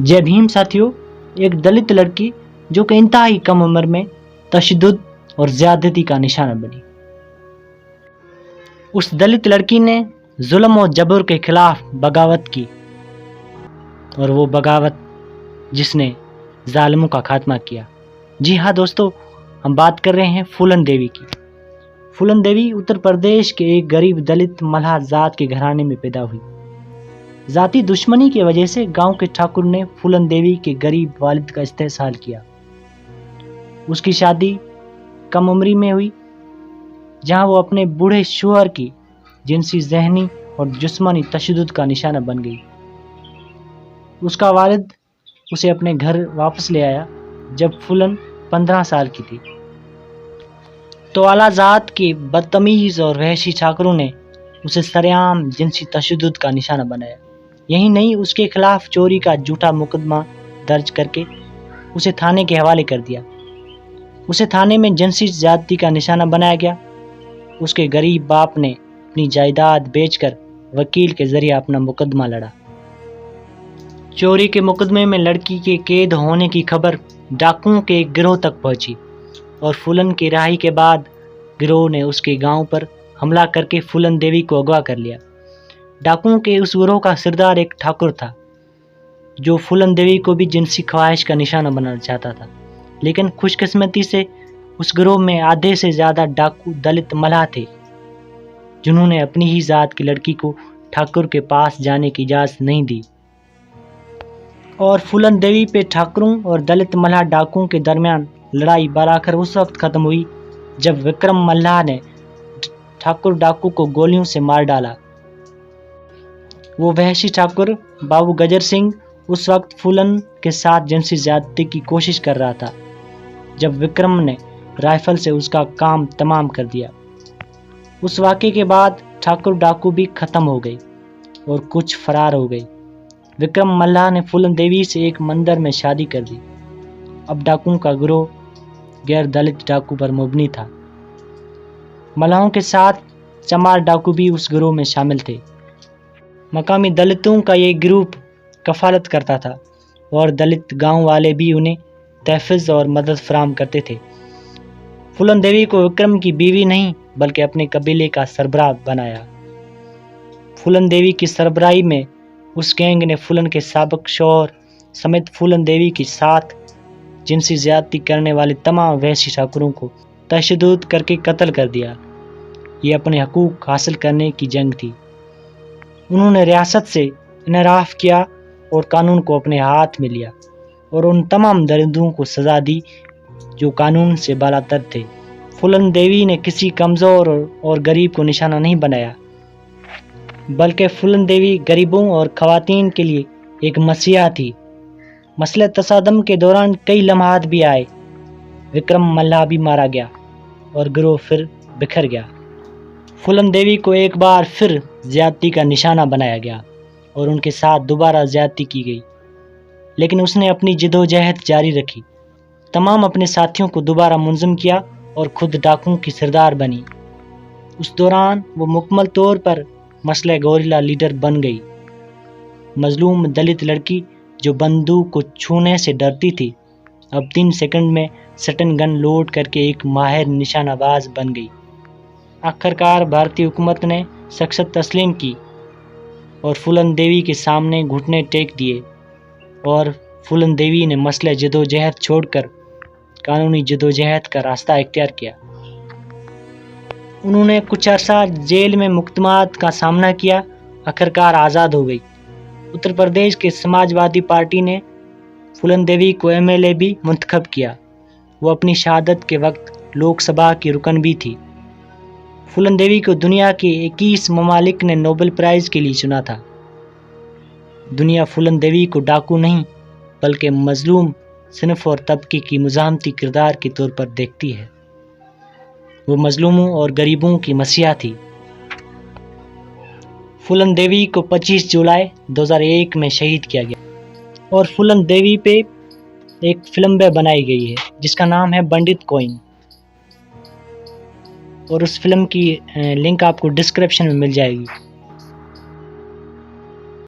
जय भीम साथियों, एक दलित लड़की जो कि इंतहाई कम उम्र में तशद्दुद और ज़्यादती का निशाना बनी। उस दलित लड़की ने जुल्म और जबर के खिलाफ बगावत की, और वो बगावत जिसने जालिमों का खात्मा किया। जी हाँ दोस्तों, हम बात कर रहे हैं फूलन देवी की। फूलन देवी उत्तर प्रदेश के एक गरीब दलित मल्हार जात के घराने में पैदा हुई। जाति दुश्मनी की वजह से गांव के ठाकुर ने फूलन देवी के गरीब वालिद का इस्तेहसाल किया। उसकी शादी कम उम्री में हुई, जहां वो अपने बूढ़े शोहर की जिनसी, ज़हनी और जिस्मानी तशद्दुद का निशाना बन गई। उसका वालिद उसे अपने घर वापस ले आया जब फूलन 15 साल की थी। तो आला जात के बदतमीज और वहशी ठाकुरों ने उसे सरेआम जिनसी तशद्दुद का निशाना बनाया। यही नहीं, उसके खिलाफ चोरी का झूठा मुकदमा दर्ज करके उसे थाने के हवाले कर दिया। उसे थाने में जिनसी ज्यादती का निशाना बनाया गया। उसके गरीब बाप ने अपनी जायदाद बेचकर वकील के जरिए अपना मुकदमा लड़ा। चोरी के मुकदमे में लड़की के कैद होने की खबर डाकुओं के एक गिरोह तक पहुंची, और फूलन की रिहाई के बाद गिरोह ने उसके गांव पर हमला करके फूलन देवी को अगवा कर लिया। डाकुओं के उस गिरोह का सरदार एक ठाकुर था, जो फूलन देवी को भी जिनसी ख्वाहिश का निशाना बनाना चाहता था। लेकिन खुशकिस्मती से उस गिरोह में आधे से ज़्यादा डाकू दलित मल्हार थे, जिन्होंने अपनी ही जात की लड़की को ठाकुर के पास जाने की इजाज़त नहीं दी। और फूलन देवी पे ठाकुरों और दलित मल्हार डाकुओं के दरमियान लड़ाई बराखर उस वक्त ख़त्म हुई जब विक्रम मल्हार ने ठाकुर डाकू को गोलियों से मार डाला। वो वहशी ठाकुर बाबू गजर सिंह उस वक्त फूलन के साथ जिनसी ज्यादती की कोशिश कर रहा था, जब विक्रम ने राइफल से उसका काम तमाम कर दिया। उस वाक़े के बाद ठाकुर डाकू भी ख़त्म हो गई और कुछ फरार हो गई। विक्रम मल्हार ने फूलन देवी से एक मंदिर में शादी कर दी। अब डाकुओं का गिरोह गैर दलित डाकू पर मुबनी था। मल्हारों के साथ चमार डाकू भी उस गिरोह में शामिल थे। मकामी दलितों का ये ग्रुप कफालत करता था, और दलित गांव वाले भी उन्हें तहफ़्फ़ुज़ और मदद फराहम करते थे। फूलन देवी को विक्रम की बीवी नहीं बल्कि अपने कबीले का सरबराह बनाया। फूलन देवी की सरबराही में उस गैंग ने फूलन के साबिक शौहर समेत फूलन देवी के साथ जिनसी ज्यादती करने वाले तमाम वहशी ठाकुरों को तशद्दुद करके कत्ल कर दिया। ये अपने हकूक़ हासिल करने की जंग थी। उन्होंने रियासत से इनहराफ किया और कानून को अपने हाथ में लिया, और उन तमाम दरिंदों को सज़ा दी जो कानून से बालातर थे। फूलन देवी ने किसी कमज़ोर और गरीब को निशाना नहीं बनाया, बल्कि फूलन देवी गरीबों और ख़वातीन के लिए एक मसीहा थी। मसले तसादम के दौरान कई लम्हात भी आए। विक्रम मल्हार भी मारा गया और गिरोह फिर बिखर गया। फूलन देवी को एक बार फिर ज़्यादती का निशाना बनाया गया और उनके साथ दोबारा ज़्यादती की गई, लेकिन उसने अपनी जिदोजहद जारी रखी, तमाम अपने साथियों को दोबारा मुंज़म किया और खुद डाकुओं की सरदार बनी। उस दौरान वो मुकम्मल तौर पर मसले गोरिल्ला लीडर बन गई। मजलूम दलित लड़की जो बंदूक को छूने से डरती थी, अब 3 सेकंड में सटन गन लोड करके एक माहिर निशानाबाज बन गई। आखिरकार भारतीय हुकूमत ने सख्त तस्लीम की और फूलन देवी के सामने घुटने टेक दिए, और फूलन देवी ने मसले जदोजहद छोड़कर कानूनी जदोजहद का रास्ता इख्तियार किया। उन्होंने कुछ अरसा जेल में मुकदमात का सामना किया, आखिरकार आज़ाद हो गई। उत्तर प्रदेश के समाजवादी पार्टी ने फूलन देवी को MLA भी मुंतखब किया। वो अपनी शहादत के वक्त लोकसभा की रुकन भी थी। फूलन देवी को दुनिया के 21 ममालिक ने नोबेल प्राइज़ के लिए चुना था। दुनिया फूलन देवी को डाकू नहीं बल्कि मजलूम सिनफ और तबके की मुज़ाहमती किरदार के तौर पर देखती है। वो मजलूमों और गरीबों की मसीहा थी। फूलन देवी को 25 जुलाई 2001 में शहीद किया गया, और फूलन देवी पे एक फिल्म भी बनाई गई है जिसका नाम है पंडित कॉइन, और उस फिल्म की लिंक आपको डिस्क्रिप्शन में मिल जाएगी।